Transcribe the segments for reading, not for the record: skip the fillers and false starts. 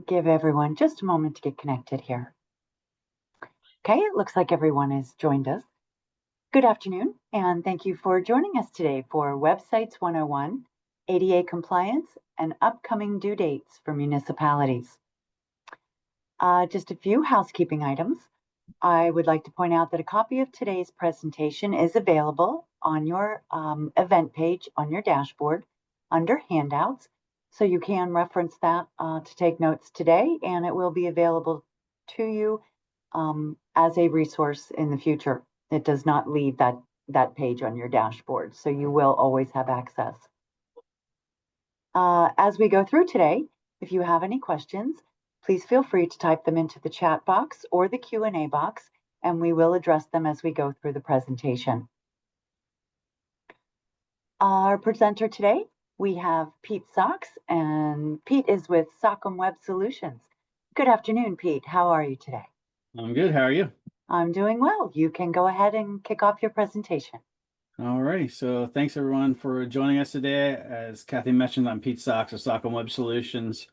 Give everyone just a moment to get connected here. Okay, it looks like everyone has joined us. Good afternoon, and thank you for joining us today for Websites 101, ADA compliance, and upcoming due dates for municipalities. Just a few housekeeping items. I would like to point out that a copy of today's presentation is available on your event page on your dashboard under handouts. So you can reference that to take notes today, and it will be available to you as a resource in the future. It does not leave that page on your dashboard, so you will always have access. As we go through today, if you have any questions, please feel free to type them into the chat box or the Q&A box, and we will address them as we go through the presentation. Our presenter today, we have Pete Socks, and Pete is with Sockham Web Solutions. Good afternoon, Pete. How are you today? I'm good. How are you? I'm doing well. You can go ahead and kick off your presentation. All right. So thanks everyone for joining us today. As Kathy mentioned, I'm Pete Socks of Sockham Web Solutions.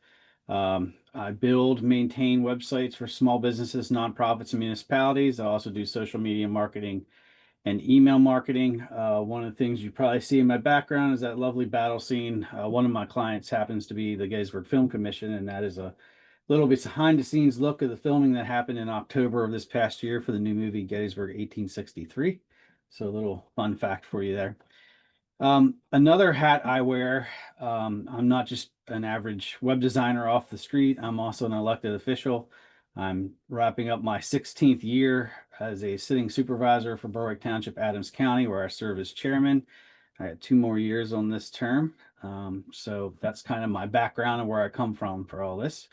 I build, maintain websites for small businesses, nonprofits, and municipalities. I also do social media marketing and email marketing. One of the things you probably see in my background is that lovely battle scene. One of my clients happens to be the Gettysburg Film Commission, and that is a little bit behind the scenes look of the filming that happened in October of this past year for the new movie Gettysburg 1863. So a little fun fact for you there. Another hat I wear, I'm not just an average web designer off the street. I'm also an elected official. I'm wrapping up my 16th year as a sitting supervisor for Berwick Township, Adams County, where I serve as chairman. I had 2 more years on this term. So that's kind of my background and where I come from for all this.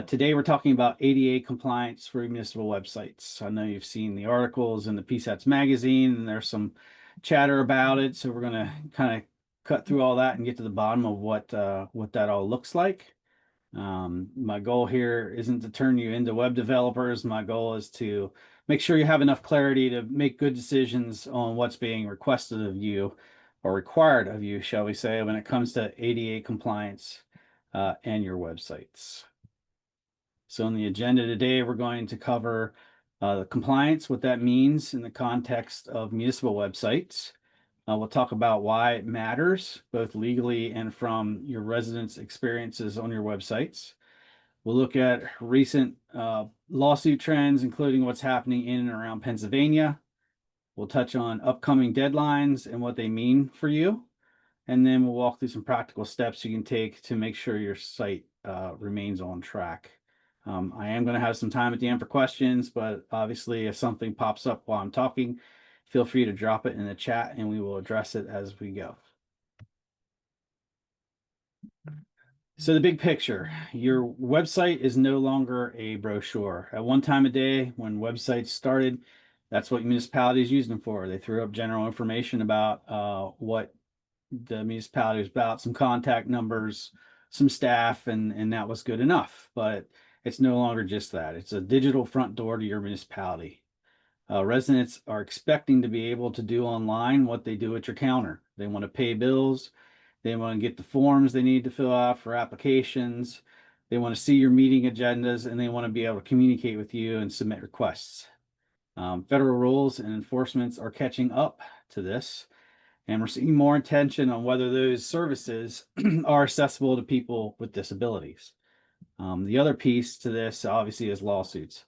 Today we're talking about ADA compliance for municipal websites. I know you've seen the articles in the PSATS magazine, and there's some chatter about it. So we're going to kind of cut through all that and get to the bottom of what that all looks like. My goal here isn't to turn you into web developers. My goal is to make sure you have enough clarity to make good decisions on what's being requested of you or required of you, shall we say, when it comes to ADA compliance and your websites. So on the agenda today, we're going to cover the compliance, what that means in the context of municipal websites. We'll talk about why it matters, both legally and from your residents' experiences on your websites. We'll look at recent lawsuit trends, including what's happening in and around Pennsylvania. We'll touch on upcoming deadlines and what they mean for you. And then we'll walk through some practical steps you can take to make sure your site remains on track. I am going to have some time at the end for questions, but obviously if something pops up while I'm talking, feel free to drop it in the chat and we will address it as we go. So the big picture, your website is no longer a brochure. At one time of day when websites started, that's what municipalities used them for. They threw up general information about what the municipality was about, some contact numbers, some staff, and that was good enough. But it's no longer just that. It's a digital front door to your municipality. Residents are expecting to be able to do online what they do at your counter. They want to pay bills. They want to get the forms they need to fill out for applications. They want to see your meeting agendas, and they want to be able to communicate with you and submit requests. Federal rules and enforcements are catching up to this, and we're seeing more attention on whether those services are accessible to people with disabilities. The other piece to this, obviously, is lawsuits.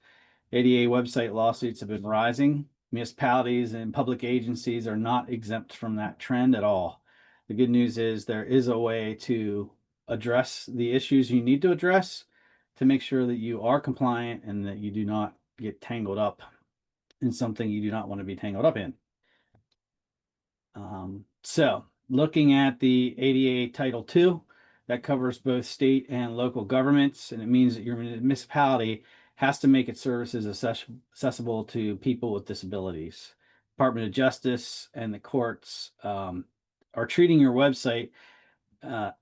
ADA website lawsuits have been rising. Municipalities and public agencies are not exempt from that trend at all. The good news is there is a way to address the issues you need to address to make sure that you are compliant and that you do not get tangled up in something you do not want to be tangled up in. So looking at the ADA Title II, that covers both state and local governments, and it means that your municipality has to make its services accessible to people with disabilities. Department of Justice and the courts are treating your website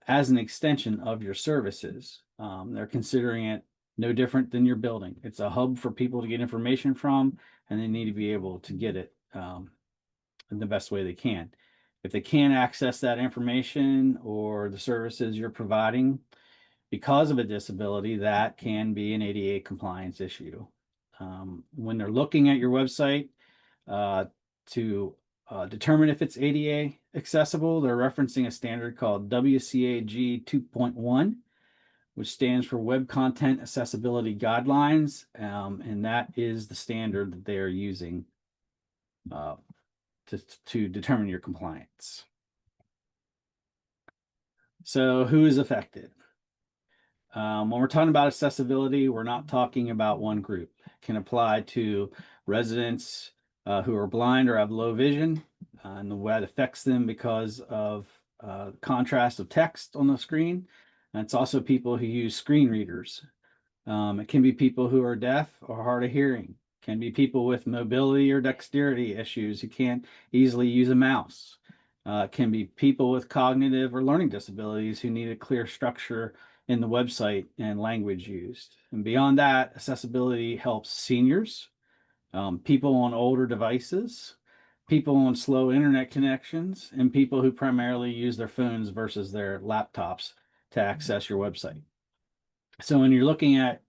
as an extension of your services. They're considering it no different than your building. It's a hub for people to get information from, and they need to be able to get it in the best way they can. If they can't access that information or the services you're providing, because of a disability, that can be an ADA compliance issue. When they're looking at your website to determine if it's ADA accessible, they're referencing a standard called WCAG 2.1, which stands for Web Content Accessibility Guidelines, and that is the standard that they are using to determine your compliance. So who is affected? When we're talking about accessibility, we're not talking about one group. It can apply to residents who are blind or have low vision, and the way it affects them because of contrast of text on the screen. And it's also people who use screen readers. It can be people who are deaf or hard of hearing. It can be people with mobility or dexterity issues who can't easily use a mouse. It can be people with cognitive or learning disabilities who need a clear structure in the website and language used. And beyond that, accessibility helps seniors, people on older devices, people on slow internet connections, and people who primarily use their phones versus their laptops to access your website. So when you're looking at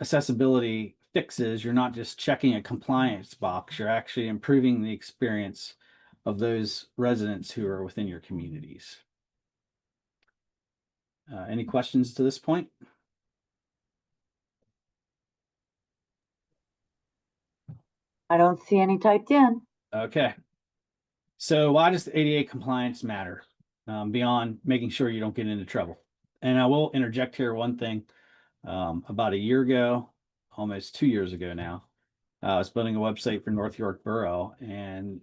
accessibility fixes, you're not just checking a compliance box, you're actually improving the experience of those residents who are within your communities. Any questions to this point? I don't see any typed in. Okay. So why does ADA compliance matter beyond making sure you don't get into trouble? And I will interject here one thing. About a year ago, almost 2 years ago now, I was building a website for North York Borough, and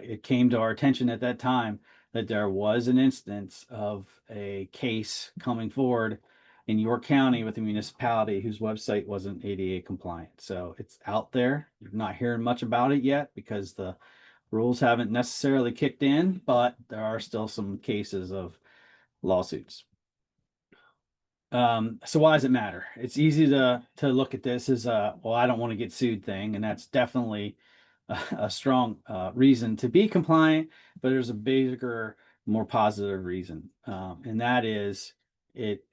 it came to our attention at that time that there was an instance of a case coming forward in York County with a municipality whose website wasn't ADA compliant. So it's out there. You're not hearing much about it yet because the rules haven't necessarily kicked in, but there are still some cases of lawsuits. So why does it matter? It's easy to look at this as a, well, I don't want to get sued thing, and that's definitely a strong reason to be compliant, but there's a bigger, more positive reason, and that is it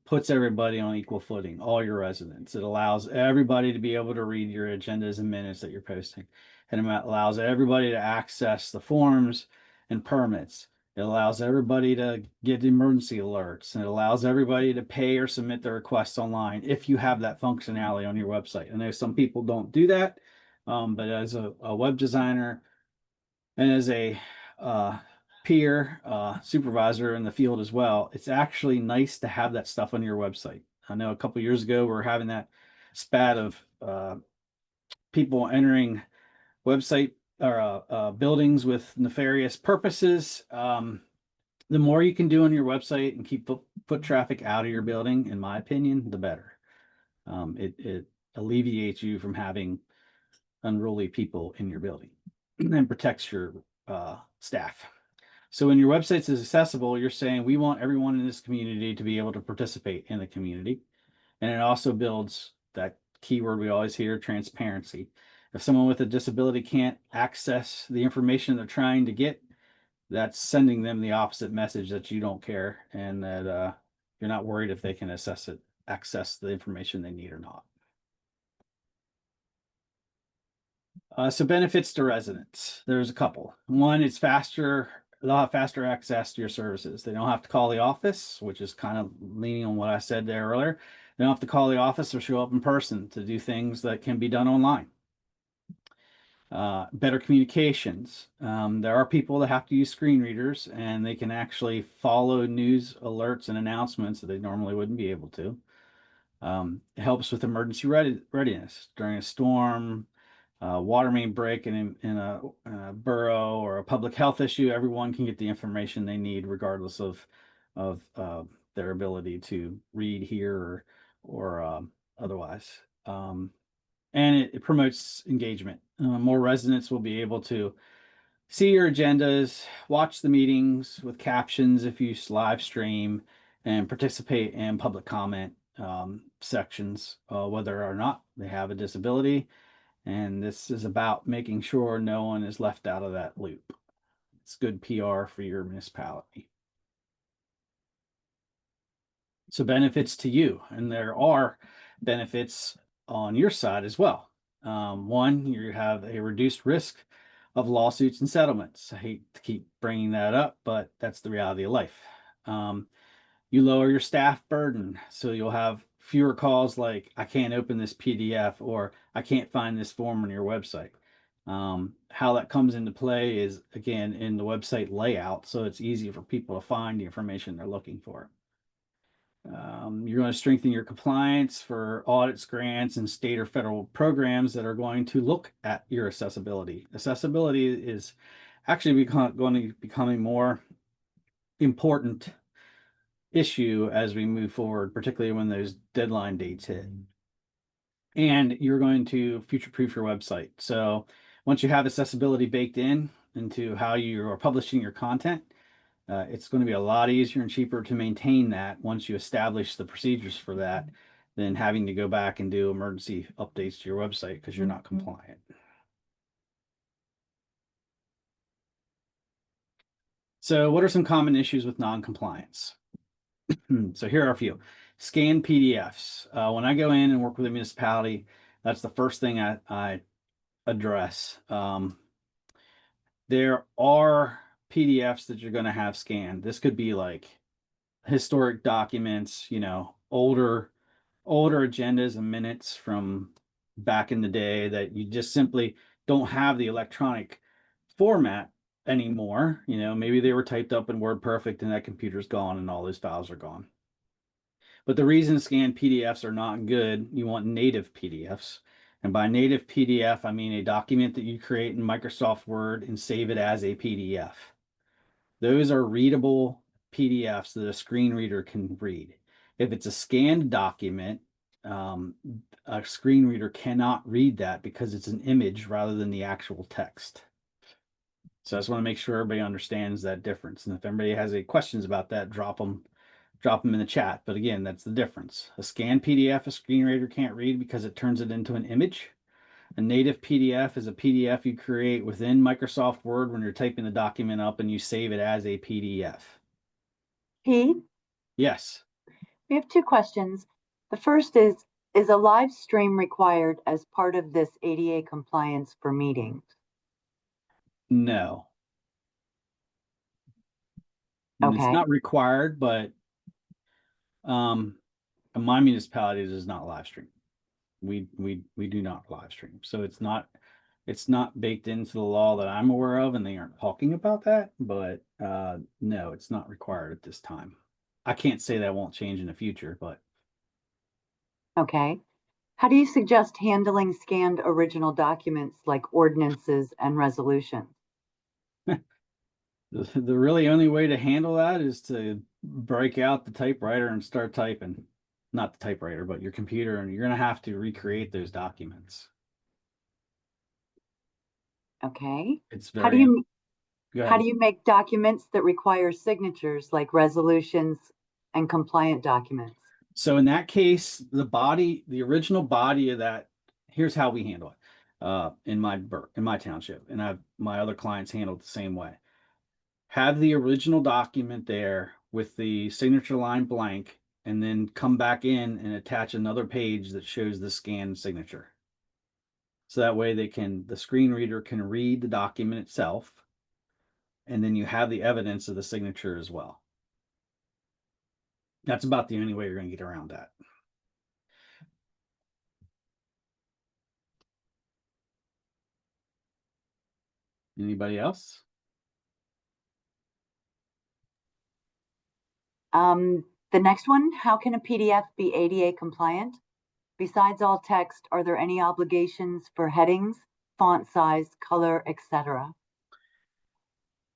puts everybody on equal footing, all your residents. It allows everybody to be able to read your agendas and minutes that you're posting, and it allows everybody to access the forms and permits. It allows everybody to get emergency alerts, and it allows everybody to pay or submit their requests online if you have that functionality on your website. I know some people don't do that, but as a web designer and as a peer supervisor in the field as well, it's actually nice to have that stuff on your website. I know a couple years ago we were having that spat of people entering website or buildings with nefarious purposes. The more you can do on your website and keep foot traffic out of your building, in my opinion, the better. It alleviates you from having unruly people in your building and protects your staff. So when your website is accessible, you're saying we want everyone in this community to be able to participate in the community. And it also builds that keyword we always hear, transparency. If someone with a disability can't access the information they're trying to get, that's sending them the opposite message that you don't care and that you're not worried if they can access the information they need or not. So benefits to residents. There's a couple. One, it's faster. They'll have faster access to your services. They don't have to call the office, which is kind of leaning on what I said there earlier. They don't have to call the office or show up in person to do things that can be done online. Better communications. There are people that have to use screen readers, and they can actually follow news alerts and announcements that they normally wouldn't be able to. It helps with emergency readiness during a storm, water main break in a borough, or a public health issue. Everyone can get the information they need regardless of their ability to read, hear, or otherwise. And it promotes engagement. More residents will be able to see your agendas, watch the meetings with captions if you live stream, and participate in public comment sections, whether or not they have a disability. And this is about making sure no one is left out of that loop. It's good PR for your municipality. So benefits to you, and there are benefits on your side as well. One, you have a reduced risk of lawsuits and settlements. I hate to keep bringing that up, but that's the reality of life. You lower your staff burden, so you'll have fewer calls like, I can't open this PDF, or I can't find this form on your website. How that comes into play is, again, in the website layout, so it's easy for people to find the information they're looking for. You're going to strengthen your compliance for audits, grants, and state or federal programs that are going to look at your accessibility. Accessibility is actually going to become a more important issue as we move forward, particularly when those deadline dates hit. And you're going to future-proof your website. So once you have accessibility baked in into how you are publishing your content, it's going to be a lot easier and cheaper to maintain that once you establish the procedures for that than having to go back and do emergency updates to your website because you're not compliant. So what are some common issues with non-compliance? So here are a few. Scanned PDFs. When I go in and work with a municipality, that's the first thing I address. There are PDFs that you're going to have scanned. This could be like historic documents, older agendas and minutes from back in the day that you just simply don't have the electronic format anymore. Maybe they were typed up in WordPerfect and that computer's gone and all those files are gone. But the reason scanned PDFs are not good, you want native PDFs. And by native PDF, I mean a document that you create in Microsoft Word and save it as a PDF. Those are readable PDFs that a screen reader can read. If it's a scanned document, a screen reader cannot read that because it's an image rather than the actual text. So I just want to make sure everybody understands that difference. And if anybody has any questions about that, drop them in the chat. But again, that's the difference. A scanned PDF, a screen reader can't read because it turns it into an image. A native PDF is a PDF you create within Microsoft Word when you're typing the document up and you save it as a PDF. Pete, Yes. we have two questions. The first is a live stream required as part of this ADA compliance for meetings? No. It's Okay. not required, but my municipality does not live stream. We do not live stream. So it's not baked into the law that I'm aware of, and they aren't talking about that, but no, it's not required at this time. I can't say that won't change in the future, but Okay. How do you suggest handling scanned original documents like ordinances and resolutions? the really only way to handle that is to break out the typewriter and start typing. Not the typewriter, but your computer, and you're going to have to recreate those documents. Okay. It's How do very, you go how ahead. do you make documents that require signatures like resolutions and compliant documents? So in that case, the original body of that, here's how we handle it. In my township, and my other clients handle it the same way. Have the original document there with the signature line blank, and then come back in and attach another page that shows the scanned signature. So that way the screen reader can read the document itself, and then you have the evidence of the signature as well. That's about the only way you're going to get around that. Anybody else? The next one, how can a PDF be ADA compliant? Besides all text, are there any obligations for headings, font size, color, etc.?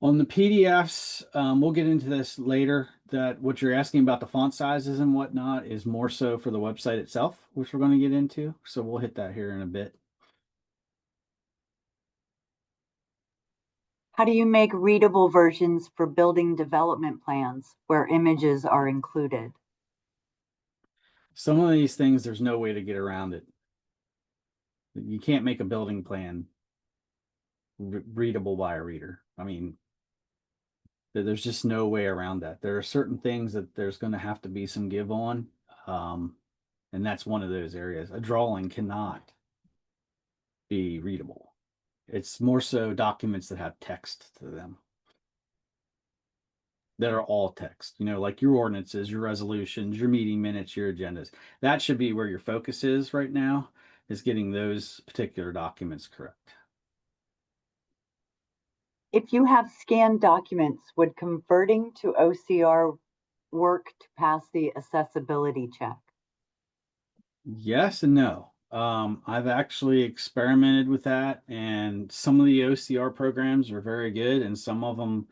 On the PDFs, we'll get into this later, that what you're asking about the font sizes and whatnot is more so for the website itself, which we're going to get into. So we'll hit that here in a bit. How do you make readable versions for building development plans where images are included? Some of these things, there's no way to get around it. You can't make a building plan readable by a reader. I mean, There's just no way around that. There are certain things that there's going to have to be some give on. Um, and that's one of those areas. A drawing cannot be readable. It's more so documents that have text to them that are all text, like your ordinances, your resolutions, your meeting minutes, your agendas. That should be where your focus is right now, is getting those particular documents correct. If you have scanned documents, would converting to OCR work to pass the accessibility check? Yes and no. I've actually experimented with that, and some of the OCR programs are very good, and some of them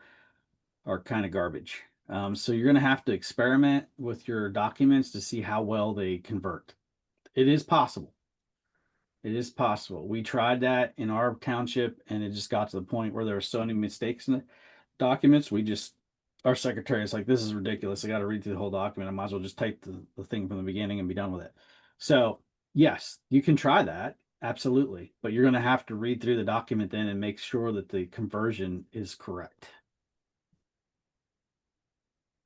are kind of garbage. So you're going to have to experiment with your documents to see how well they convert. It is possible. It is possible. We tried that in our township, and it just got to the point where there were so many mistakes in the documents. Our secretary is like, this is ridiculous. I got to read through the whole document. I might as well just type the thing from the beginning and be done with it. So, yes, you can try that. Absolutely. But you're going to have to read through the document then and make sure that the conversion is correct.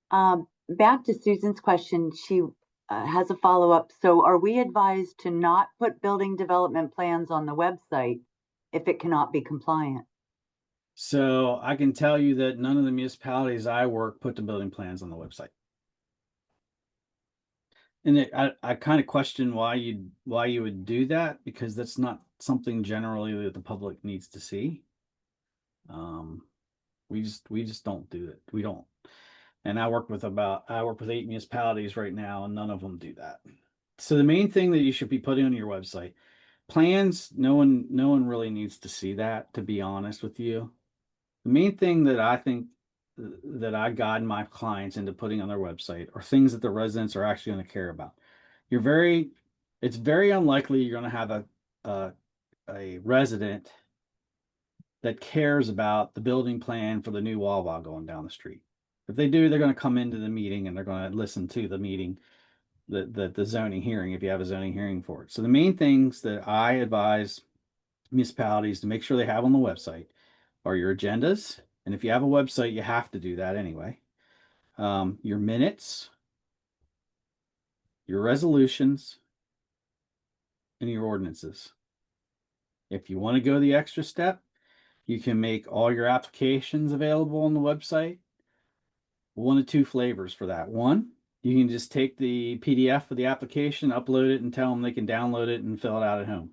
Back to Susan's question, she has a follow-up. So are we advised to not put building development plans on the website if it cannot be compliant? So I can tell you that none of the municipalities I work put the building plans on the website. And I kind of question why you would do that, because that's not something generally that the public needs to see. We just don't do it. We don't. And I work with 8 municipalities right now, and none of them do that. So the main thing that you should be putting on your website, plans, no one really needs to see that, to be honest with you. The main thing that I think that I guide my clients into putting on their website are things that the residents are actually going to care about. It's very unlikely you're going to have a, a resident that cares about the building plan for the new Wawa going down the street. If they do, they're going to come into the meeting and they're going to listen to the meeting, the zoning hearing, if you have a zoning hearing for it. So the main things that I advise municipalities to make sure they have on the website are your agendas. And if you have a website, you have to do that anyway. Your minutes, your resolutions, and your ordinances. If you want to go the extra step, you can make all your applications available on the website. One of two flavors for that. One, you can just take the PDF of the application, upload it, and tell them they can download it and fill it out at home.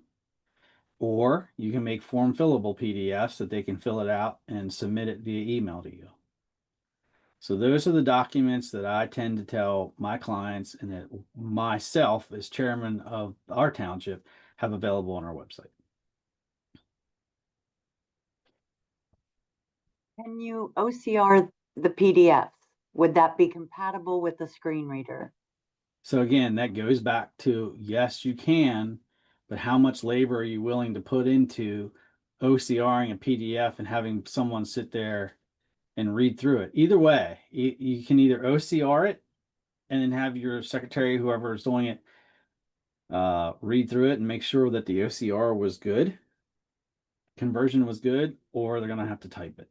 Or you can make form fillable PDFs that they can fill it out and submit it via email to you. So those are the documents that I tend to tell my clients, and that myself as chairman of our township have available on our website. Can you OCR the PDFs? Would that be compatible with the screen reader? So again, that goes back to, yes, you can, but how much labor are you willing to put into OCRing a PDF and having someone sit there and read through it? Either way, you can either OCR it and then have your secretary, whoever is doing it, read through it and make sure that the OCR was good, conversion was good, or they're going to have to type it.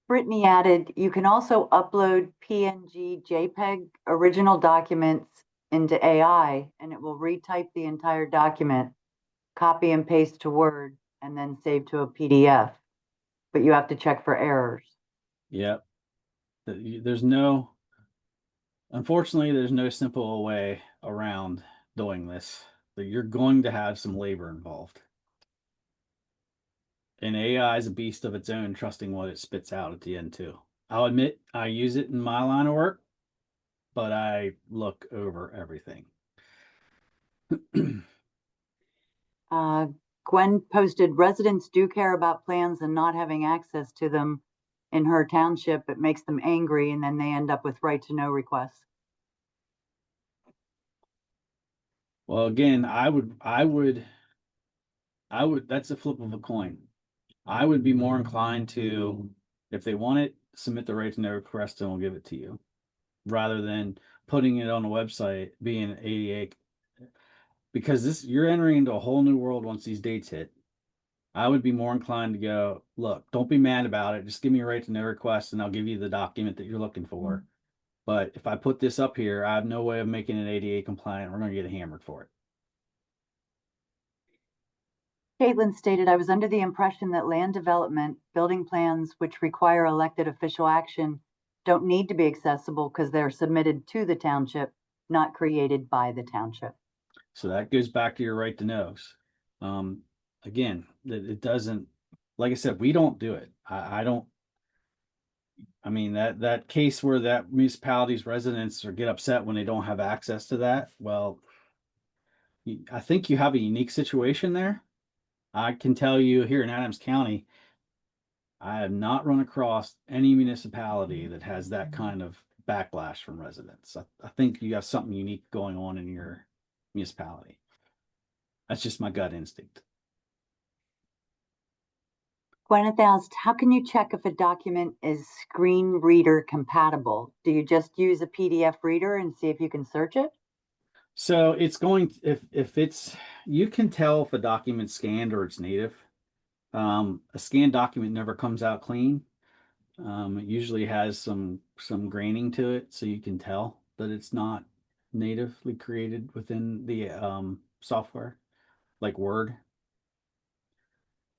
Brittany added, you can also upload PNG JPEG original documents into AI and it will retype the entire document, copy and paste to Word, and then save to a PDF. But you have to check for errors. Yep. Unfortunately, there's no simple way around doing this. You're going to have some labor involved. And AI is a beast of its own, trusting what it spits out at the end too. I'll admit I use it in my line of work, but I look over everything. Gwen posted, residents do care about plans and not having access to them in her township. It makes them angry and then they end up with right to know requests. Well, again, that's a flip of a coin. I would be more inclined to, if they want it, submit the right to know request and we'll give it to you, rather than putting it on a website being ADA, because you're entering into a whole new world once these dates hit. I would be more inclined to go, look, don't be mad about it. Just give me a right to know request and I'll give you the document that you're looking for. But if I put this up here, I have no way of making it ADA compliant. We're going to get hammered for it. Caitlin stated, I was under the impression that land development, building plans which require elected official action don't need to be accessible because they're submitted to the township, not created by the township. So that goes back to your right to knows. Again, that it doesn't, like I said, we don't do it. I don't, I mean, that case where that municipality's residents or get upset when they don't have access to that, well, I think you have a unique situation there. I can tell you here in Adams County, I have not run across any municipality that has that kind of backlash from residents. I think you have something unique going on in your municipality. That's just my gut instinct. Gwyneth asked, how can you check if a document is screen reader compatible? Do you just use a PDF reader and see if you can search it? So it's going, if it's, you can tell if a document's scanned or it's native. A scanned document never comes out clean. It usually has some graining to it, so you can tell that it's not natively created within the software, like Word.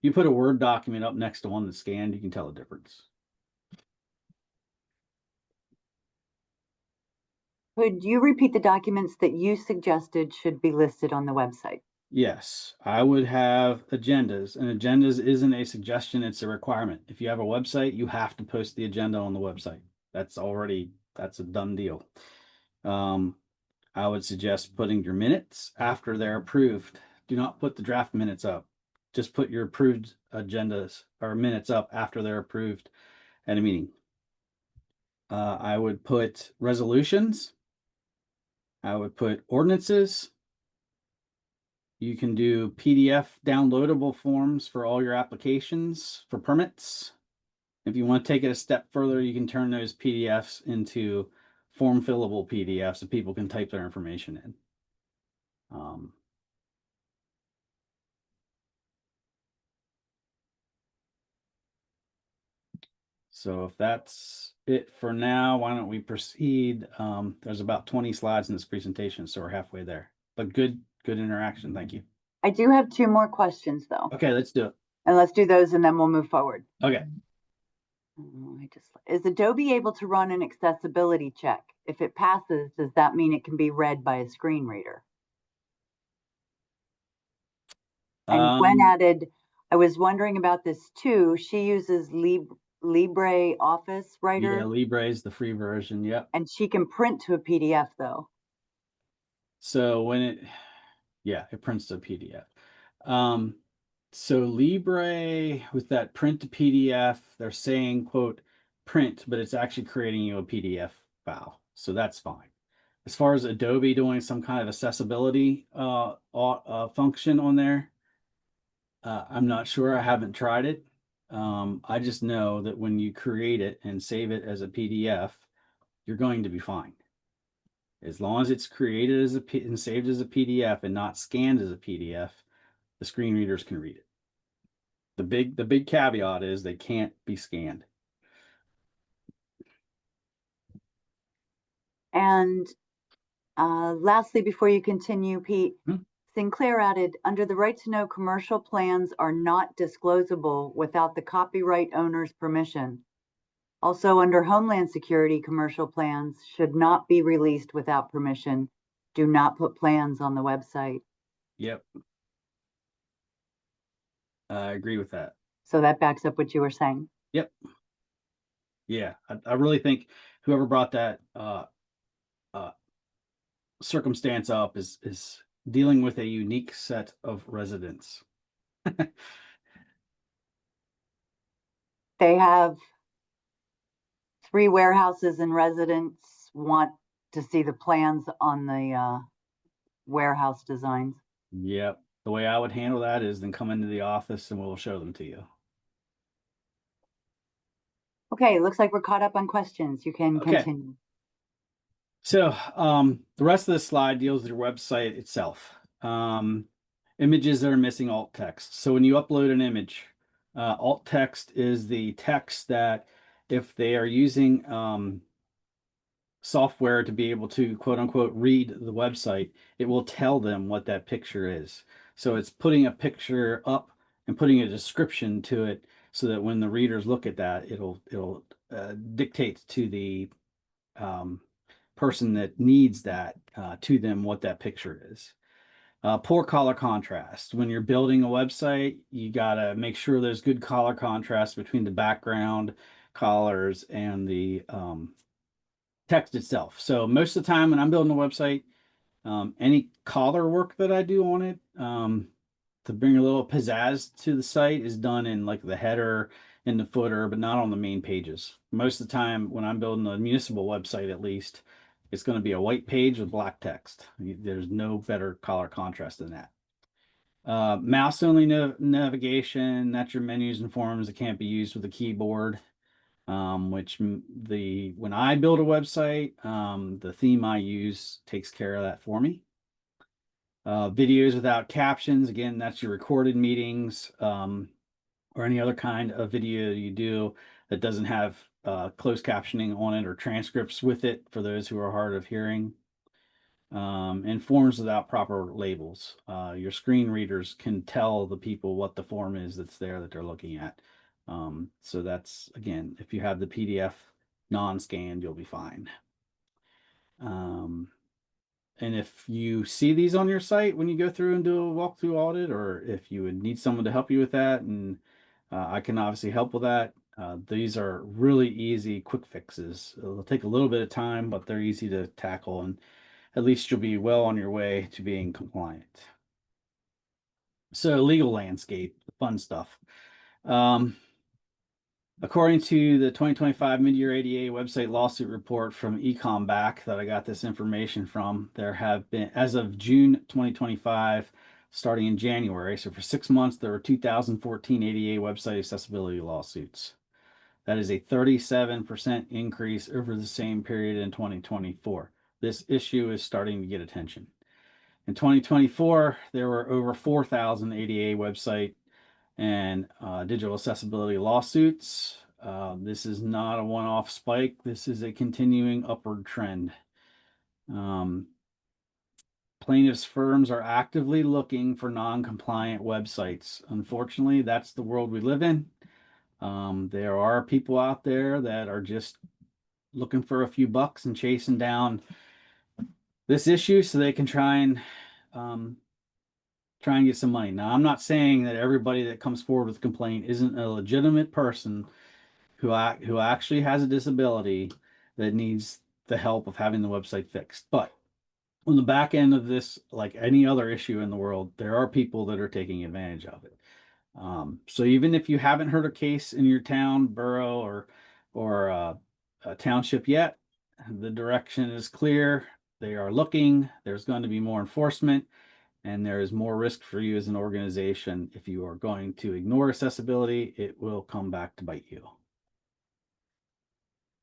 You put a Word document up next to one that's scanned, you can tell the difference. Could you repeat the documents that you suggested should be listed on the website? Yes, I would have agendas, and agendas isn't a suggestion, it's a requirement. If you have a website, you have to post the agenda on the website. That's a done deal. I would suggest putting your minutes after they're approved. Do not put the draft minutes up. Just put your approved agendas or minutes up after they're approved at a meeting. I would put resolutions. I would put ordinances. You can do PDF downloadable forms for all your applications for permits. If you want to take it a step further, you can turn those PDFs into form fillable PDFs so people can type their information in. So if that's it for now, why don't we proceed? There's about 20 slides in this presentation, so we're halfway there. But good interaction. Thank you. I do have two more questions though. Okay, let's do it. And let's do those and then we'll move forward. Okay. Is Adobe able to run an accessibility check? If it passes, does that mean it can be read by a screen reader? And Gwen added, I was wondering about this too. She uses Libre Office Writer. Yeah, Libre is the free version. Yep. And she can print to a PDF though. So when it prints to a PDF. So Libre with that print to PDF, they're saying, quote, print, but it's actually creating you a PDF file. So that's fine. As far as Adobe doing some kind of accessibility function on there, I'm not sure. I haven't tried it. I just know that when you create it and save it as a PDF, you're going to be fine. As long as it's created as and saved as a PDF and not scanned as a PDF, the screen readers can read it. The big caveat is they can't be scanned. And lastly, before you continue, Pete, Sinclair added, under the right to know, commercial plans are not disclosable without the copyright owner's permission. Also, under Homeland Security, commercial plans should not be released without permission. Do not put plans on the website. Yep. I agree with that. So that backs up what you were saying. Yep. Yeah, I really think whoever brought that circumstance up is dealing with a unique set of residents. They have 3 warehouses and residents want to see the plans on the warehouse designs. Yep. The way I would handle that is then come into the office and we'll show them to you. Okay, looks like we're caught up on questions. You can continue. So the rest of the slide deals with your website itself. Images that are missing alt text. So when you upload an image, alt text is the text that if they are using software to be able to quote unquote read the website, it will tell them what that picture is. So it's putting a picture up and putting a description to it so that when the readers look at that, it'll dictate to the person that needs that to them what that picture is. Poor color contrast. When you're building a website, you got to make sure there's good color contrast between the background colors and the text itself. So most of the time when I'm building a website, any color work that I do on it to bring a little pizzazz to the site is done in like the header and the footer, but not on the main pages. Most of the time when I'm building a municipal website, at least, it's going to be a white page with black text. There's no better color contrast than that. Mouse only navigation, that's your menus and forms that can't be used with a keyboard. Which when I build a website, the theme I use takes care of that for me. Videos without captions, again, that's your recorded meetings or any other kind of video you do that doesn't have closed captioning on it or transcripts with it for those who are hard of hearing. And forms without proper labels. Your screen readers can tell the people what the form is that's there that they're looking at. So that's, again, if you have the PDF non-scanned, you'll be fine. And if you see these on your site when you go through and do a walkthrough audit, or if you would need someone to help you with that, and I can obviously help with that, these are really easy, quick fixes. It'll take a little bit of time, but they're easy to tackle, and at least you'll be well on your way to being compliant. So legal landscape, the fun stuff. According to the 2025 mid-year ADA website lawsuit report from Ecomback that I got this information from, there have been, as of June 2025, starting in January, so for 6 months, there were 2,014 ADA website accessibility lawsuits. That is a 37% increase over the same period in 2024. This issue is starting to get attention. In 2024, there were over 4,000 ADA website and digital accessibility lawsuits. This is not a one-off spike. This is a continuing upward trend. Plaintiffs' firms are actively looking for non-compliant websites. Unfortunately, that's the world we live in. There are people out there that are just looking for a few bucks and chasing down this issue so they can try and get some money. Now, I'm not saying that everybody that comes forward with a complaint isn't a legitimate person who actually has a disability that needs the help of having the website fixed. But on the back end of this, like any other issue in the world, there are people that are taking advantage of it. So even if you haven't heard a case in your town, borough, or a township yet, the direction is clear. They are looking. There's going to be more enforcement, and there is more risk for you as an organization. If you are going to ignore accessibility, it will come back to bite you.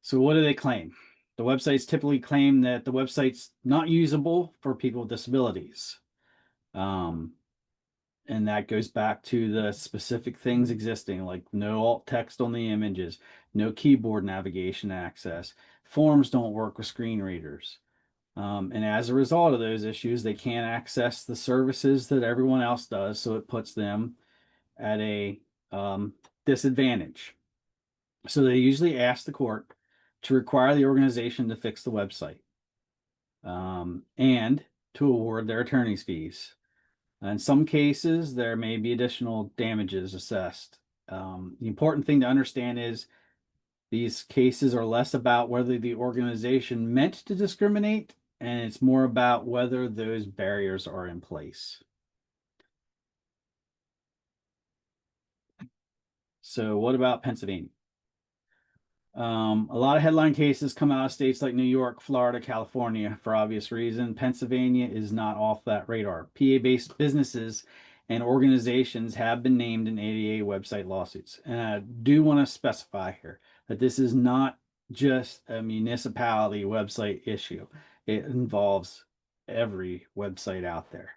So what do they claim? The websites typically claim that the website's not usable for people with disabilities. And that goes back to the specific things existing, like no alt text on the images, no keyboard navigation access, forms don't work with screen readers. And as a result of those issues, they can't access the services that everyone else does, so it puts them at a disadvantage. So they usually ask the court to require the organization to fix the website and to award their attorney's fees. In some cases, there may be additional damages assessed. The important thing to understand is these cases are less about whether the organization meant to discriminate, and it's more about whether those barriers are in place. So what about Pennsylvania? A lot of headline cases come out of states like New York, Florida, California for obvious reason. Pennsylvania is not off that radar. PA-based businesses and organizations have been named in ADA website lawsuits. And I do want to specify here that this is not just a municipality website issue. It involves every website out there.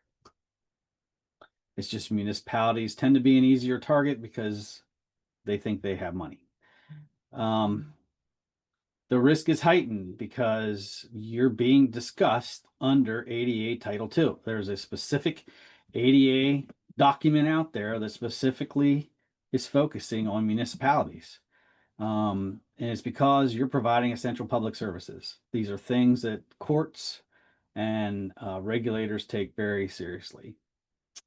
It's just municipalities tend to be an easier target because they think they have money. The risk is heightened because you're being discussed under ADA Title II. There's a specific ADA document out there that specifically is focusing on municipalities. And it's because you're providing essential public services. These are things that courts and regulators take very seriously.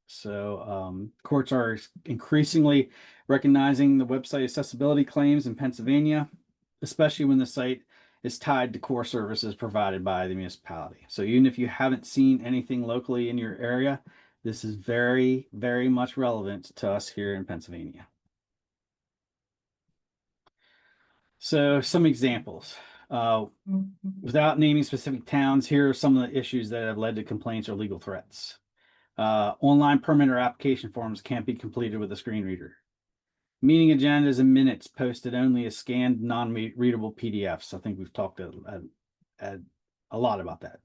So courts are increasingly recognizing the website accessibility claims in Pennsylvania, especially when the site is tied to core services provided by the municipality. So even if you haven't seen anything locally in your area, this is very, very much relevant to us here in Pennsylvania. So some examples. Without naming specific towns, here are some of the issues that have led to complaints or legal threats. Online permit or application forms can't be completed with a screen reader. Meeting agendas and minutes posted only as scanned, non-readable PDFs. I think we've talked a lot about that.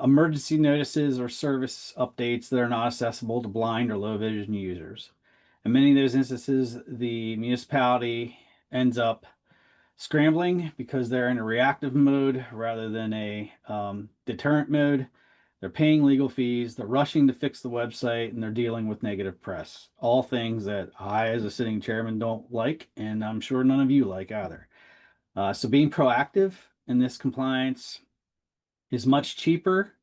Emergency notices or service updates that are not accessible to blind or low vision users. In many of those instances, the municipality ends up scrambling because they're in a reactive mode rather than a deterrent mode. They're paying legal fees, they're rushing to fix the website, and they're dealing with negative press. All things that I, as a sitting chairman, don't like, and I'm sure none of you like either. So being proactive in this compliance is much cheaper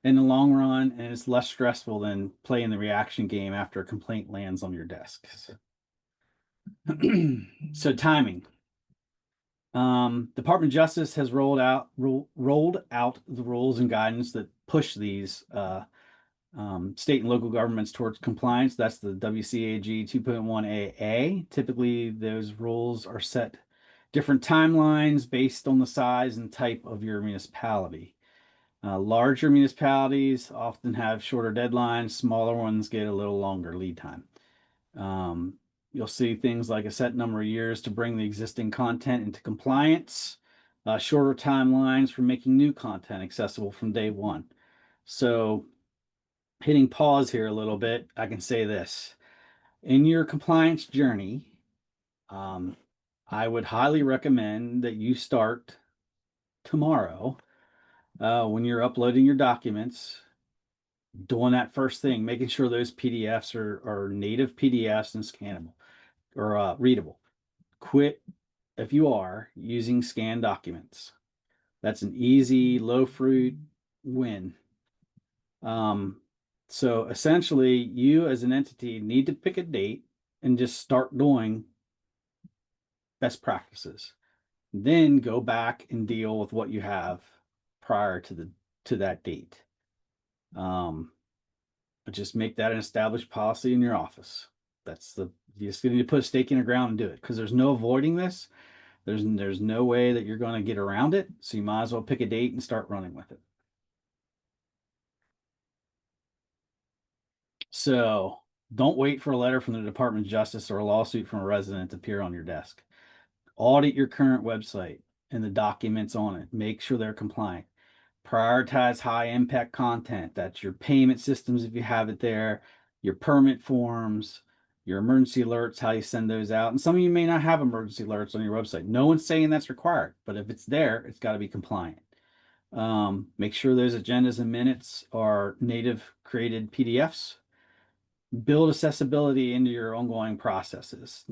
in the long run, and it's less stressful than playing the reaction game after a complaint lands on your desk. So timing. Department of Justice has rolled out the rules and guidance that push these state and local governments towards compliance. That's the WCAG 2.1AA. Typically, those rules are set different timelines based on the size and type of your municipality. Larger municipalities often have shorter deadlines. Smaller ones get a little longer lead time. You'll see things like a set number of years to bring the existing content into compliance, shorter timelines for making new content accessible from day one. So hitting pause here a little bit, I can say this. In your compliance journey, I would highly recommend that you start tomorrow when you're uploading your documents, doing that first thing, making sure those PDFs are native PDFs and scannable or readable. Quit, if you are, using scanned documents. That's an easy, low fruit win. So essentially, you as an entity need to pick a date and just start doing best practices. Then go back and deal with what you have prior to that date. But just make that an established policy in your office. You just need to put a stake in the ground and do it, because there's no avoiding this. There's no way that you're going to get around it. So you might as well pick a date and start running with it. So don't wait for a letter from the Department of Justice or a lawsuit from a resident to appear on your desk. Audit your current website and the documents on it. Make sure they're compliant. Prioritize high impact content. That's your payment systems if you have it there, your permit forms, your emergency alerts, how you send those out. And some of you may not have emergency alerts on your website. No one's saying that's required, but if it's there, it's got to be compliant. Make sure those agendas and minutes are native created PDFs. Build accessibility into your ongoing processes.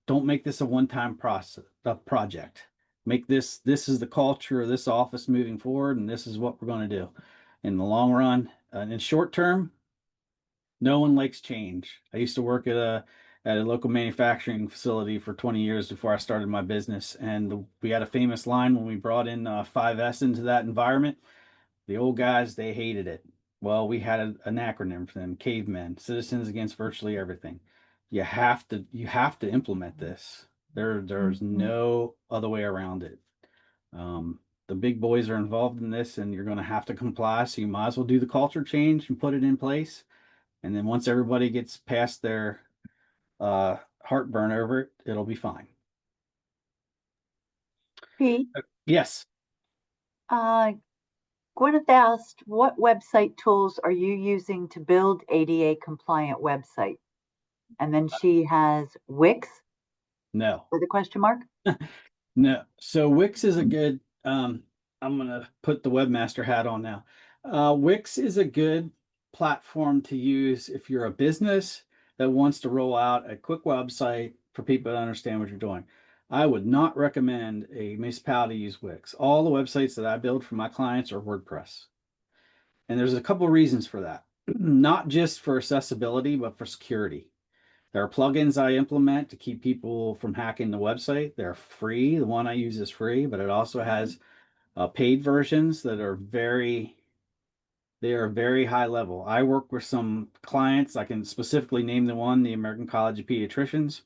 Don't make this a one-time project. Make this is the culture of this office moving forward, and this is what we're going to do in the long run. In short term, no one likes change. I used to work at a local manufacturing facility for 20 years before I started my business, and we had a famous line when we brought in 5S into that environment. The old guys, they hated it. Well, we had an acronym for them: cavemen, citizens against virtually everything. You have to implement this. There's no other way around it. The big boys are involved in this, and you're going to have to comply. So you might as well do the culture change and put it in place. And then once everybody gets past their heartburn over it, it'll be fine. Pete, Yes. Gwyneth asked, what website tools are you using to build ADA compliant website? And then she has Wix No. with a question mark. No. So Wix is a good, I'm gonna put the webmaster hat on now. Wix is a good platform to use if you're a business that wants to roll out a quick website for people to understand what you're doing. I would not recommend a municipality use Wix. All the websites that I build for my clients are WordPress. And there's a couple reasons for that. Not just for accessibility, but for security. There are plugins I implement to keep people from hacking the website. They're free. The one I use is free, but it also has paid versions that are very high level. I work with some clients. I can specifically name the one, the American College of Pediatricians.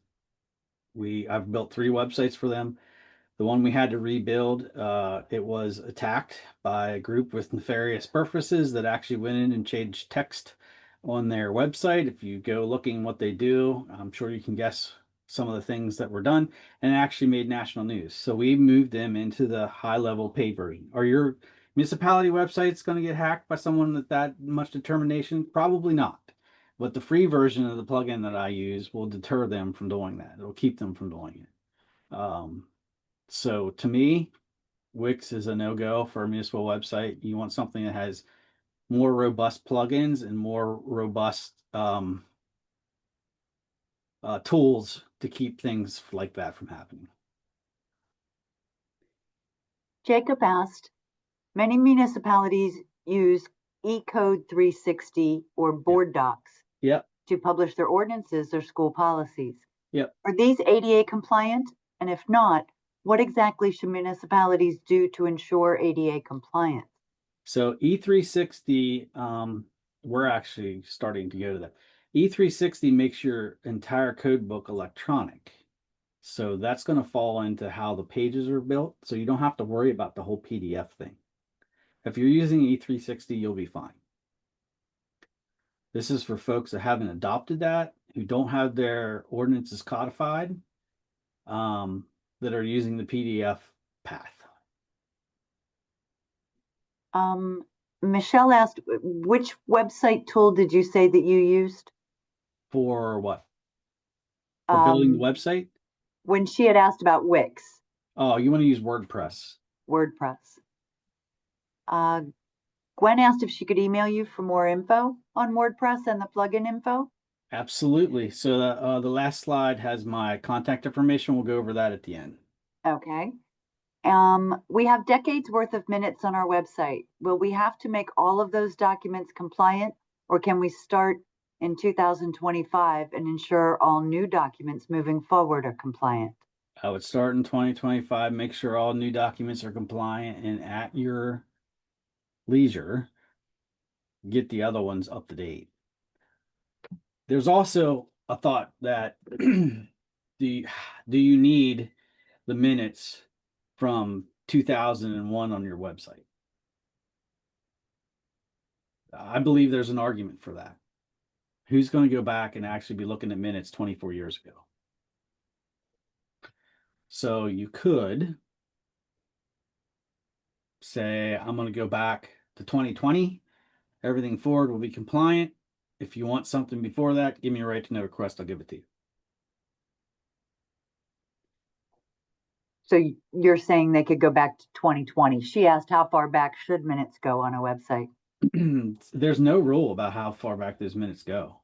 I've built 3 websites for them. The one we had to rebuild, it was attacked by a group with nefarious purposes that actually went in and changed text on their website. If you go looking what they do, I'm sure you can guess some of the things that were done, and actually made national news. So we moved them into the high level paid version. Are your municipality websites going to get hacked by someone with that much determination? Probably not. But the free version of the plugin that I use will deter them from doing that. It'll keep them from doing it. So to me, Wix is a no-go for a municipal website. You want something that has more robust plugins and more robust tools to keep things like that from happening. Jacob asked, many municipalities use eCode 360 or board docs Yep. to publish their ordinances or school policies. Yep. Are these ADA compliant? And if not, what exactly should municipalities do to ensure ADA compliance? So E360, we're actually starting to go to that. E360 makes your entire code book electronic. So that's going to fall into how the pages are built. So you don't have to worry about the whole PDF thing. If you're using E360, you'll be fine. This is for folks that haven't adopted that, who don't have their ordinances codified, that are using the PDF path. Michelle asked, which website tool did you say that you used? For what? For building the website? When she had asked about Wix. Oh, you want to use WordPress. WordPress. Gwen asked if she could email you for more info on WordPress and the plugin info. Absolutely. So the last slide has my contact information. We'll go over that at the end. Okay. We have decades worth of minutes on our website. Will we have to make all of those documents compliant, or can we start in 2025 and ensure all new documents moving forward are compliant? I would start in 2025, make sure all new documents are compliant, and at your leisure, get the other ones up to date. There's also a thought that do you need the minutes from 2001 on your website? I believe there's an argument for that. Who's going to go back and actually be looking at minutes 24 years ago? So you could say, I'm going to go back to 2020. Everything forward will be compliant. If you want something before that, give me a right to know request. I'll give it to you. So you're saying they could go back to 2020. She asked how far back should minutes go on a website? There's no rule about how far back those minutes go.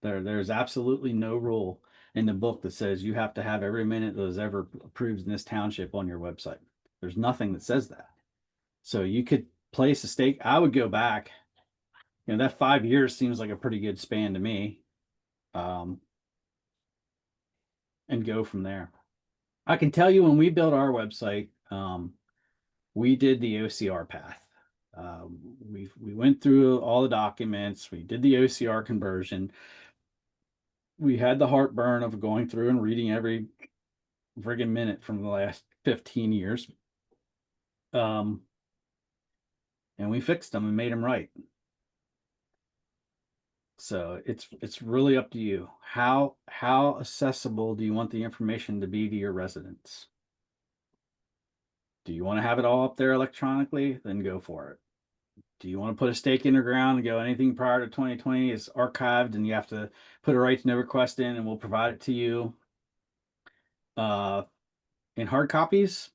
There's absolutely no rule in the book that says you have to have every minute that was ever approved in this township on your website. There's nothing that says that. So you could place a stake. I would go back. That 5 years seems like a pretty good span to me. And go from there. I can tell you when we built our website, we did the OCR path. We went through all the documents. We did the OCR conversion. We had the heartburn of going through and reading every friggin' minute from the last 15 years. And we fixed them and made them right. So it's really up to you. How accessible do you want the information to be to your residents? Do you want to have it all up there electronically? Then go for it. Do you want to put a stake in the ground and go anything prior to 2020 is archived and you have to put a right to know request in and we'll provide it to you uh, in hard copies?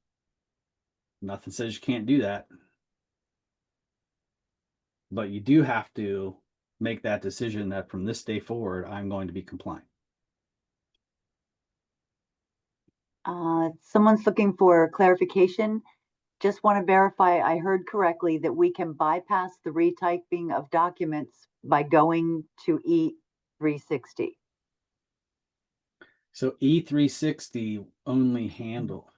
Nothing says you can't do that. But you do have to make that decision that from this day forward, I'm going to be compliant. Someone's looking for clarification. Just want to verify I heard correctly that we can bypass the retyping of documents by going to E360. So E360 only handle.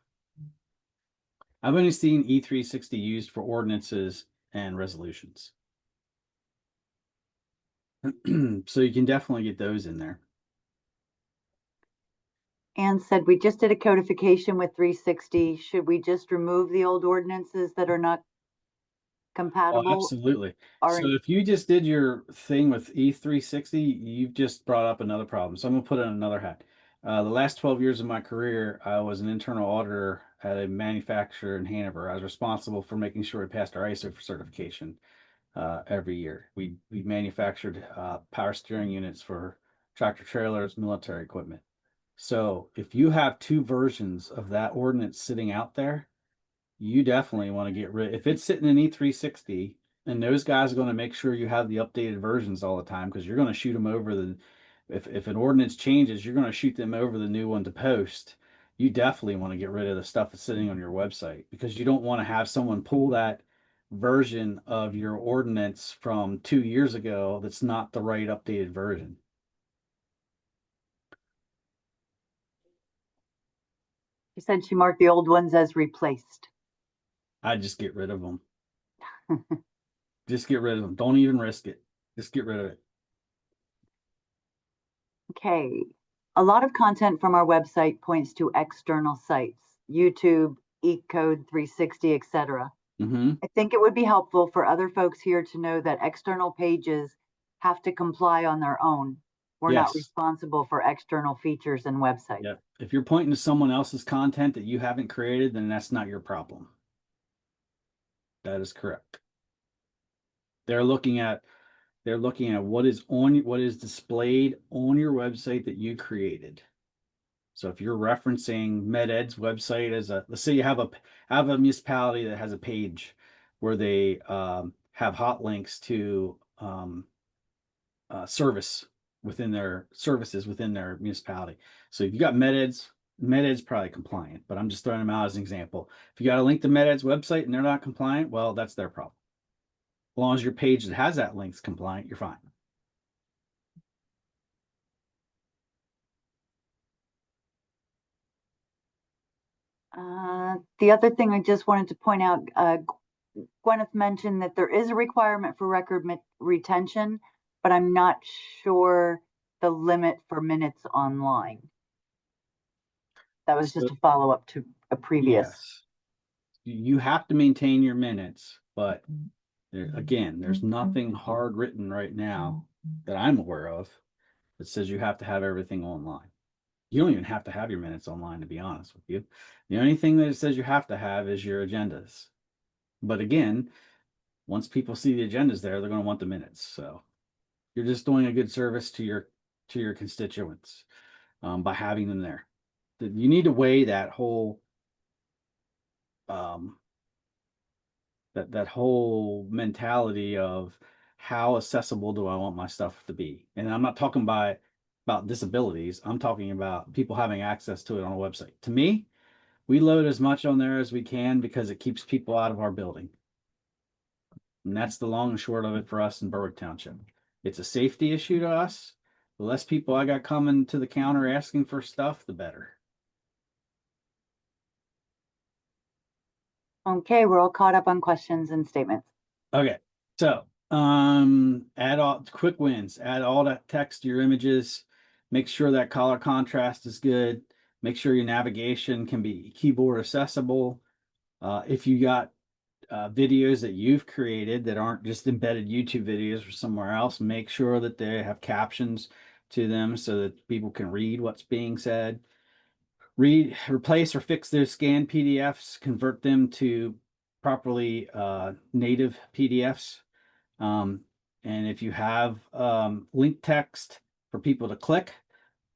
I've only seen E360 used for ordinances and resolutions. So you can definitely get those in there. Anne said, we just did a codification with 360. Should we just remove the old ordinances that are not Oh, compatible? absolutely. Are So if you just did your thing with E360, you've just brought up another problem. So I'm gonna put on another hat. The last 12 years of my career, I was an internal auditor at a manufacturer in Hanover. I was responsible for making sure we passed our ISO for certification every year. We manufactured power steering units for tractor trailers, military equipment. So if you have two versions of that ordinance sitting out there, you definitely want to get rid. If it's sitting in E360, and those guys are going to make sure you have the updated versions all the time because you're going to shoot them over the. If an ordinance changes, you're going to shoot them over the new one to post. You definitely want to get rid of the stuff that's sitting on your website because you don't want to have someone pull that version of your ordinance from 2 years ago that's not the right updated version. she said she marked the old ones as replaced. I just get rid of them. Just get rid of them. Don't even risk it. Just get rid of it. Okay. A lot of content from our website points to external sites, YouTube, Ecode 360, etc. Mm-hmm. I think it would be helpful for other folks here to know that external pages have to comply on their own. We're not Yes. responsible for external features and websites. Yeah. If you're pointing to someone else's content that you haven't created, then that's not your problem. That is correct. They're looking at what is displayed on your website that you created. So if you're referencing MedEd's website as let's say you have a municipality that has a page where they have hot links to service within their services within their municipality. So if you got MedEd's probably compliant, but I'm just throwing them out as an example. If you got a link to MedEd's website and they're not compliant, well, that's their problem. As long as your page that has that link's compliant, you're fine. The other thing I just wanted to point out, Gwyneth mentioned that there is a requirement for record retention, but I'm not sure the limit for minutes online. That was So, just a follow up to a previous. yes, you have to maintain your minutes, but again, there's nothing hard written right now that I'm aware of that says you have to have everything online. You don't even have to have your minutes online, to be honest with you. The only thing that it says you have to have is your agendas. But again, once people see the agendas there, they're going to want the minutes. So you're just doing a good service to your constituents by having them there. You need to weigh that whole um, that whole mentality of how accessible do I want my stuff to be. And I'm not talking about disabilities. I'm talking about people having access to it on a website. To me, we load as much on there as we can because it keeps people out of our building. And that's the long and short of it for us in Berwick Township. It's a safety issue to us. The less people I got coming to the counter asking for stuff, the better. Okay, we're all caught up on questions and statements. Okay, so add all quick wins, add all that text to your images, make sure that color contrast is good, make sure your navigation can be keyboard accessible. If you got videos that you've created that aren't just embedded YouTube videos or somewhere else, make sure that they have captions to them so that people can read what's being said. Replace or fix those scanned PDFs, convert them to properly native PDFs. And if you have link text for people to click,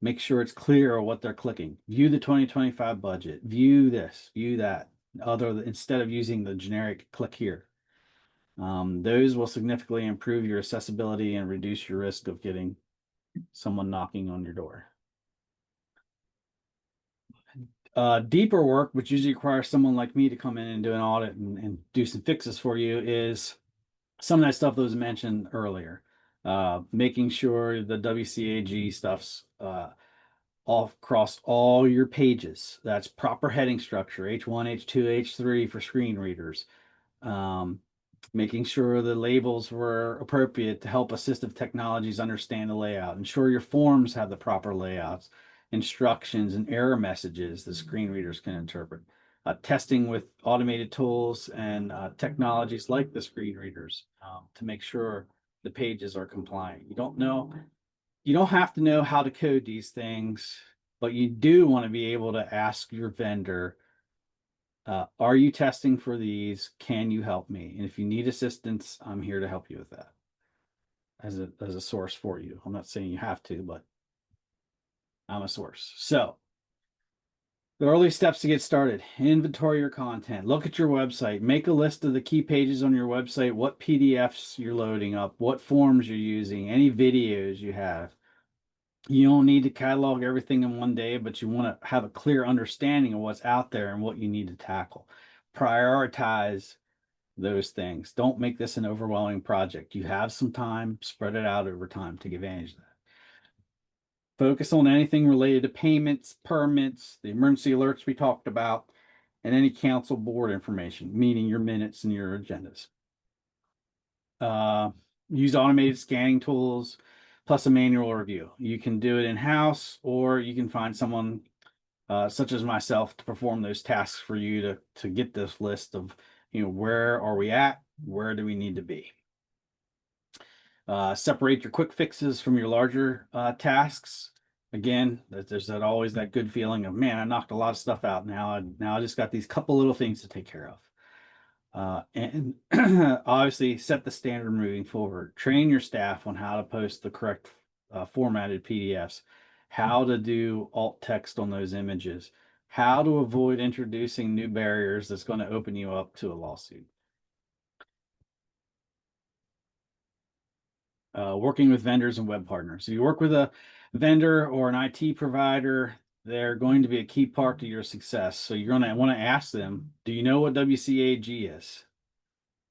make sure it's clear what they're clicking. View the 2025 budget, view this, view that, instead of using the generic click here. Those will significantly improve your accessibility and reduce your risk of getting someone knocking on your door. Deeper work, which usually requires someone like me to come in and do an audit and do some fixes for you, is some of that stuff that was mentioned earlier. Making sure the WCAG stuff's all across all your pages. That's proper heading structure, H1, H2, H3 for screen readers. Making sure the labels were appropriate to help assistive technologies understand the layout. Ensure your forms have the proper layouts, instructions, and error messages that screen readers can interpret. Testing with automated tools and technologies like the screen readers to make sure the pages are compliant. You don't have to know how to code these things, but you do want to be able to ask your vendor, are you testing for these? Can you help me? And if you need assistance, I'm here to help you with that as a source for you. I'm not saying you have to, but I'm a source. So the early steps to get started: inventory your content, look at your website, make a list of the key pages on your website, what PDFs you're loading up, what forms you're using, any videos you have. You don't need to catalog everything in one day, but you want to have a clear understanding of what's out there and what you need to tackle. Prioritize those things. Don't make this an overwhelming project. You have some time, spread it out over time to take advantage of that. Focus on anything related to payments, permits, the emergency alerts we talked about, and any council board information, meaning your minutes and your agendas. Use automated scanning tools plus a manual review. You can do it in-house, or you can find someone such as myself to perform those tasks for you to get this list of, where are we at? Where do we need to be? Separate your quick fixes from your larger tasks. Again, there's always that good feeling of, man, I knocked a lot of stuff out. Now I just got these couple little things to take care of. And obviously set the standard moving forward. Train your staff on how to post the correct formatted PDFs, how to do alt text on those images, how to avoid introducing new barriers that's going to open you up to a lawsuit. Working with vendors and web partners. If you work with a vendor or an IT provider, they're going to be a key part to your success. So you're going to want to ask them, do you know what WCAG is?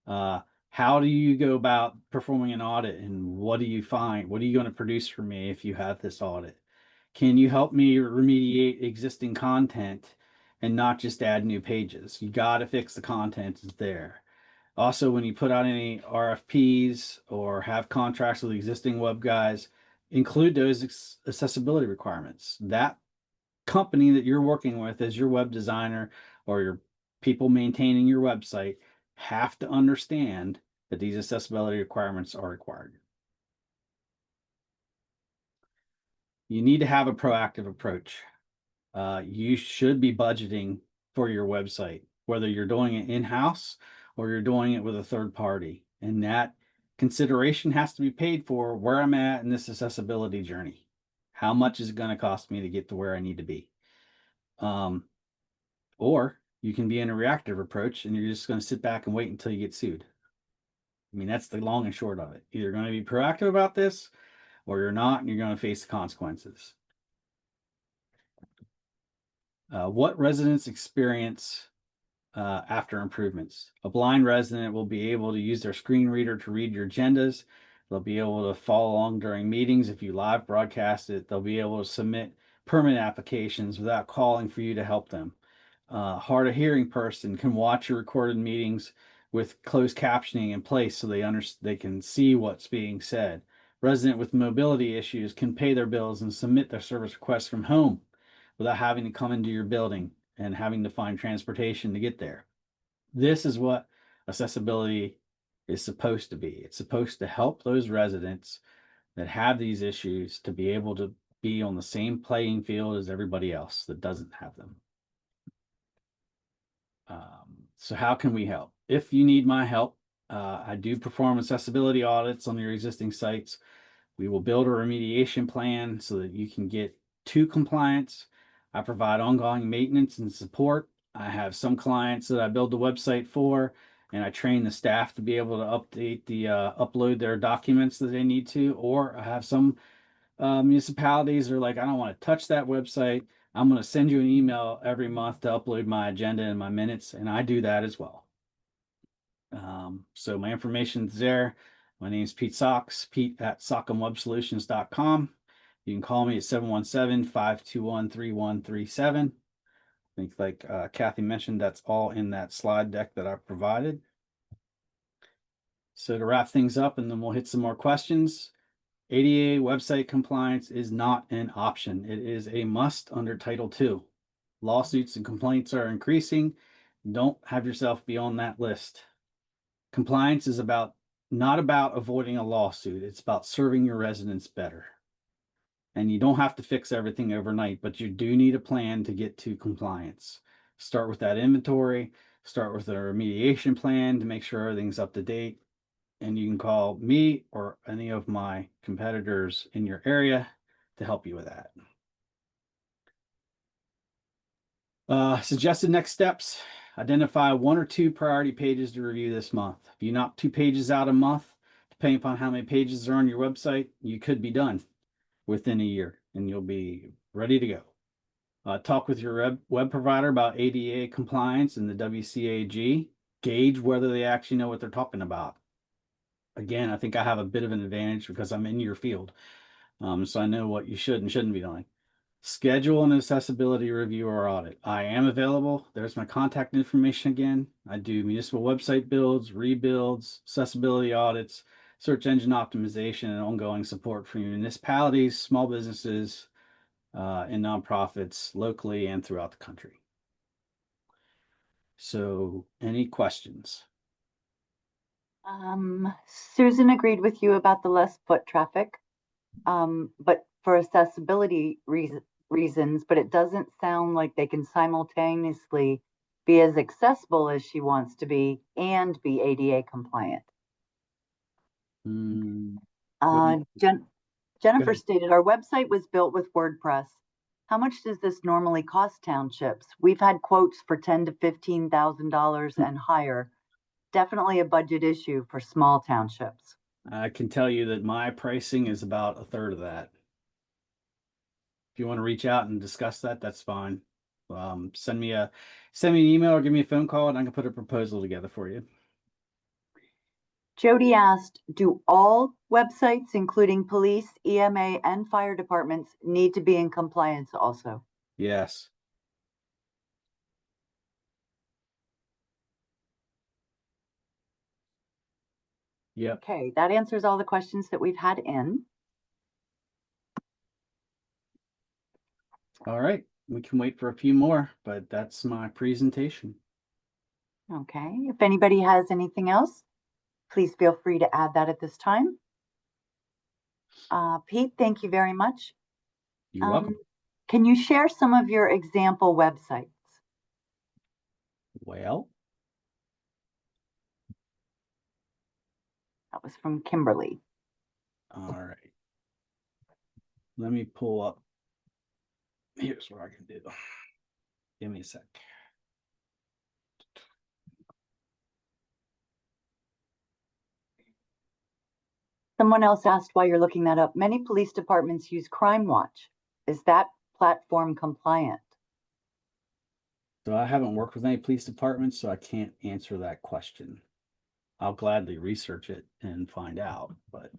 How do you go about performing an audit, and what do you find? What are you going to produce for me if you have this audit? Can you help me remediate existing content and not just add new pages? You got to fix the content that's there. Also, when you put out any RFPs or have contracts with existing web guys, include those accessibility requirements. That company that you're working with as your web designer or your people maintaining your website have to understand that these accessibility requirements are required. You need to have a proactive approach. You should be budgeting for your website, whether you're doing it in-house or you're doing it with a third party. And that consideration has to be paid for where I'm at in this accessibility journey. How much is it going to cost me to get to where I need to be? Or you can be in a reactive approach and you're just going to sit back and wait until you get sued. I mean, that's the long and short of it. Either going to be proactive about this or you're not, and you're going to face the consequences. What residents experience after improvements? A blind resident will be able to use their screen reader to read your agendas. They'll be able to follow along during meetings if you live broadcast it. They'll be able to submit permit applications without calling for you to help them. Hard of hearing person can watch your recorded meetings with closed captioning in place so they can see what's being said. Resident with mobility issues can pay their bills and submit their service requests from home without having to come into your building and having to find transportation to get there. This is what accessibility is supposed to be. It's supposed to help those residents that have these issues to be able to be on the same playing field as everybody else that doesn't have them. So how can we help? If you need my help, I do perform accessibility audits on your existing sites. We will build a remediation plan so that you can get to compliance. I provide ongoing maintenance and support. I have some clients that I build the website for, and I train the staff to be able to upload their documents that they need to. Or I have some municipalities are like, I don't want to touch that website. I'm going to send you an email every month to upload my agenda and my minutes, and I do that as well. So my information's there. My name is Pete Socks, Pete at sockhamwebsolutions.com. You can call me at 717-521-3137. I think like Kathy mentioned, that's all in that slide deck that I provided. So to wrap things up, and then we'll hit some more questions. ADA website compliance is not an option. It is a must under Title II. Lawsuits and complaints are increasing. Don't have yourself be on that list. Compliance is not about avoiding a lawsuit. It's about serving your residents better. And you don't have to fix everything overnight, but you do need a plan to get to compliance. Start with that inventory, start with a remediation plan to make sure everything's up to date. And you can call me or any of my competitors in your area to help you with that. Suggested next steps: identify 1 or 2 priority pages to review this month. If you knock 2 pages out a month, depending upon how many pages are on your website, you could be done within a year and you'll be ready to go. Talk with your web provider about ADA compliance and the WCAG. Gauge whether they actually know what they're talking about. Again, I think I have a bit of an advantage because I'm in your field. So I know what you should and shouldn't be doing. Schedule an accessibility review or audit. I am available. There's my contact information again. I do municipal website builds, rebuilds, accessibility audits, search engine optimization, and ongoing support for municipalities, small businesses, and nonprofits locally and throughout the country. So, any questions? Susan agreed with you about the less foot traffic, but for accessibility reasons, but it doesn't sound like they can simultaneously be as accessible as she wants to be and be ADA compliant. Jennifer stated, our website was built with WordPress. How much does this normally cost townships? We've had quotes for $10,000 to $15,000 and higher. Definitely a budget issue for small townships. I can tell you that my pricing is about a third of that. If you want to reach out and discuss that, that's fine. Send me an email or give me a phone call and I can put a proposal together for you. Jody asked, do all websites, including police, EMA, and fire departments, need to be in compliance also? Yes. Yep. Okay, that answers all the questions that we've had in. All right, we can wait for a few more, but that's my presentation. Okay, if anybody has anything else, please feel free to add that at this time. Pete, thank you very much. You're welcome. Can you share some of your example websites? Well, that was from Kimberly. All right. Let me pull up. Here's what I can do. Give me a sec. Someone else asked why you're looking that up. Many police departments use Crime Watch. Is that platform compliant? So I haven't worked with any police departments, so I can't answer that question. I'll gladly research it and find out, but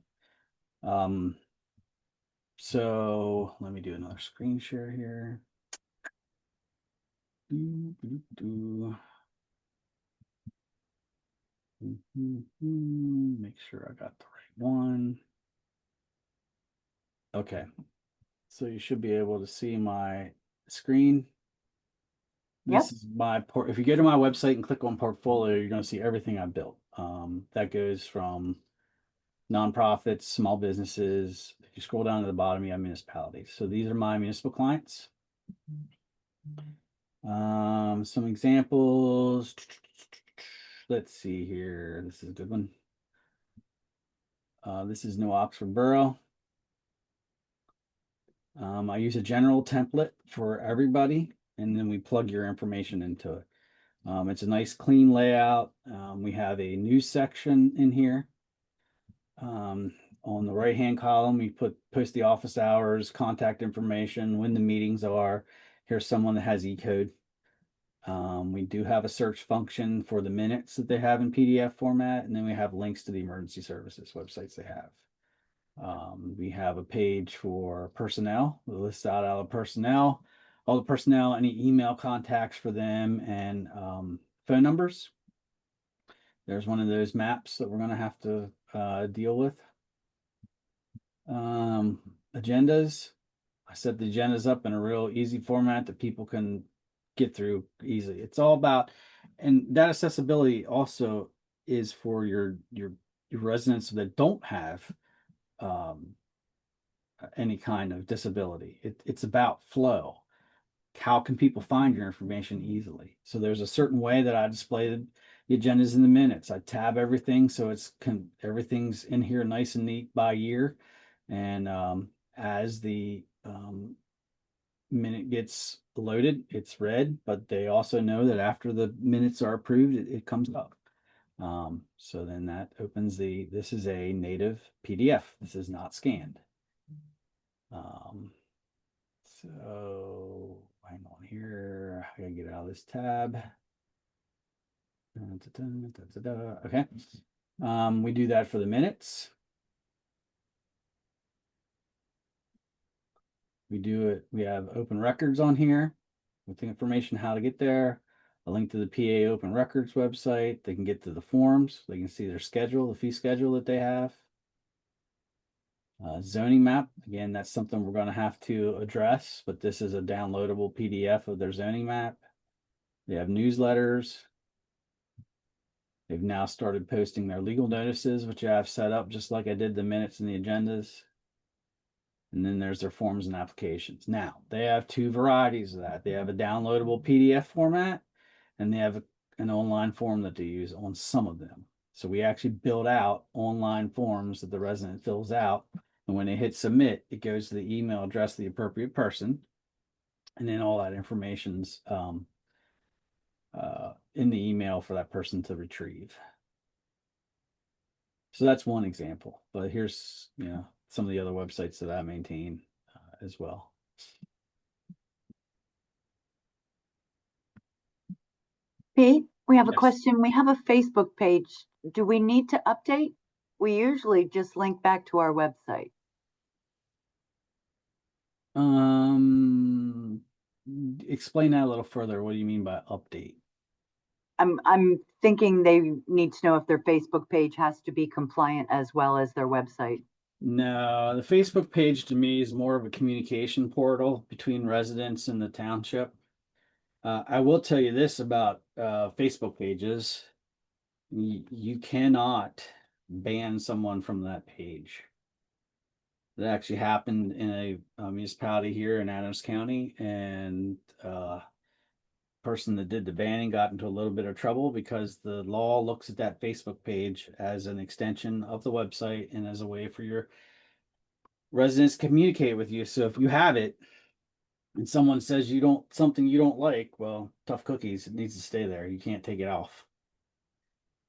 so let me do another screen share here. Make sure I got the right one. Okay, so you should be able to see my screen. This is my port. If you go to my website and click on portfolio, you're going to see everything I built. That goes from nonprofits, small businesses. If you scroll down to the bottom, you have municipalities. So these are my municipal clients. Some examples. let's see here. This is a good one. This is New Oxford Borough. I use a general template for everybody, and then we plug your information into it. It's a nice clean layout. We have a news section in here. On the right-hand column, we post the office hours, contact information, when the meetings are. Here's someone that has E-code. We do have a search function for the minutes that they have in PDF format, and then we have links to the emergency services websites they have. We have a page for personnel. We list out all the personnel, any email contacts for them, and phone numbers. There's one of those maps that we're going to have to deal with. Agendas. I set the agendas up in a real easy format that people can get through easily. It's all about, and that accessibility also is for your residents that don't have any kind of disability. It's about flow. How can people find your information easily? So there's a certain way that I display the agendas in the minutes. I tab everything so everything's in here nice and neat by year. And as the minute gets loaded, it's read, but they also know that after the minutes are approved, it comes up. So then that opens this is a native PDF. This is not scanned. So hang on here. I gotta get out of this tab. Okay. We do that for the minutes. We do it. We have open records on here with the information how to get there. A link to the PA Open Records website. They can get to the forms. They can see their schedule, the fee schedule that they have. Zoning map, again, that's something we're going to have to address, but this is a downloadable PDF of their zoning map. They have newsletters. They've now started posting their legal notices, which I've set up just like I did the minutes and the agendas. And then there's their forms and applications. Now, they have two varieties of that. They have a downloadable PDF format, and they have an online form that they use on some of them. So we actually build out online forms that the resident fills out. And when they hit submit, it goes to the email address of the appropriate person. And then all that information's in the email for that person to retrieve. So that's one example, but here's, some of the other websites that I maintain as well. Pete, we have a Yes. question. We have a Facebook page. Do we need to update? We usually just link back to our website. Explain that a little further. What do you mean by update? I'm thinking they need to know if their Facebook page has to be compliant as well as their website. No, the Facebook page to me is more of a communication portal between residents and the township. I will tell you this about Facebook pages. You cannot ban someone from that page. That actually happened in a municipality here in Adams County, and person that did the banning got into a little bit of trouble because the law looks at that Facebook page as an extension of the website and as a way for your residents to communicate with you. So if you have it and someone says something you don't like, well, tough cookies, it needs to stay there. You can't take it off.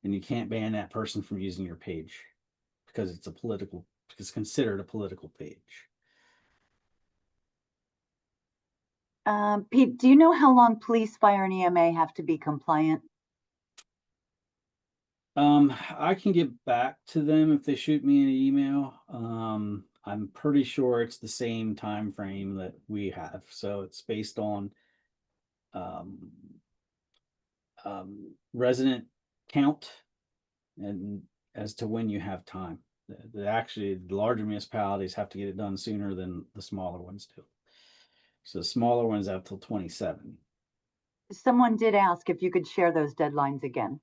And you can't ban that person from using your page because it's considered a political page. Pete, do you know how long police, fire, and EMA have to be compliant? I can get back to them if they shoot me an email. I'm pretty sure it's the same time frame that we have. So it's based on um, resident count and as to when you have time. Actually, the larger municipalities have to get it done sooner than the smaller ones do. So the smaller ones have till 27. Someone did ask if you could share those deadlines again.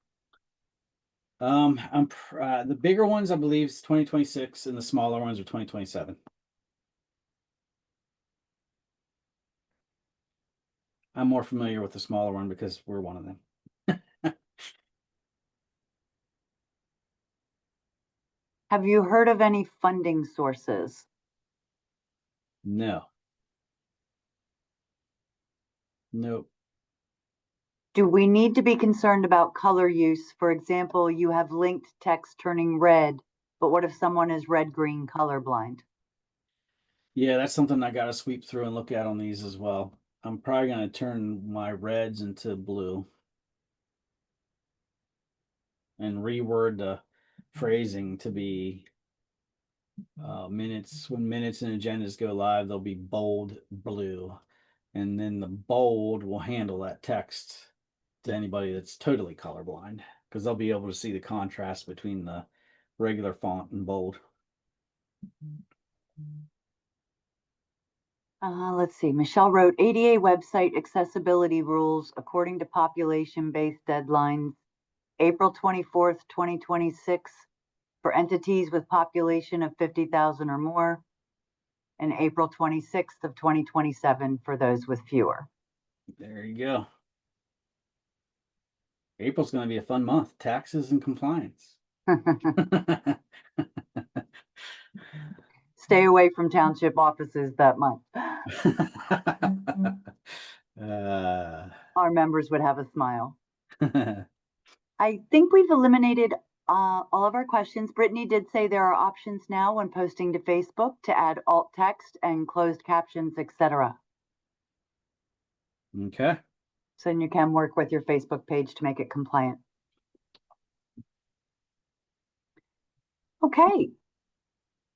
The bigger ones, I believe, is 2026, and the smaller ones are 2027. I'm more familiar with the smaller one because we're one of them. Have you heard of any funding sources? No. Nope. Do we need to be concerned about color use? For example, you have linked text turning red, but what if someone is red-green colorblind? Yeah, that's something I got to sweep through and look at on these as well. I'm probably going to turn my reds into blue and reword the phrasing to be minutes. When minutes and agendas go live, they'll be bold blue. And then the bold will handle that text to anybody that's totally colorblind because they'll be able to see the contrast between the regular font and bold. Let's see. Michelle wrote ADA website accessibility rules according to population-based deadlines, April 24th, 2026 for entities with population of 50,000 or more, and April 26th of 2027 for those with fewer. There you go. April's going to be a fun month. Taxes and compliance. Stay away from township offices that month. Our members would have a smile. I think we've eliminated all of our questions. Brittany did say there are options now when posting to Facebook to add alt text and closed captions, etc. Okay. So you can work with your Facebook page to make it compliant. Okay.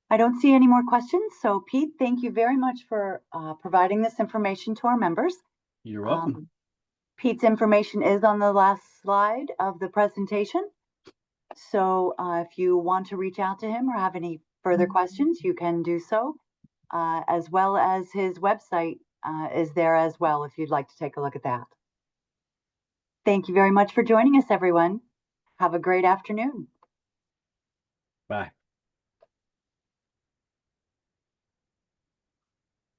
I don't see any more questions. So Pete, thank you very much for providing this information to our members. You're welcome. Pete's information is on the last slide of the presentation. So if you want to reach out to him or have any further questions, you can do so, as well as his website is there as well if you'd like to take a look at that. Thank you very much for joining us, everyone. Have a great afternoon. Bye.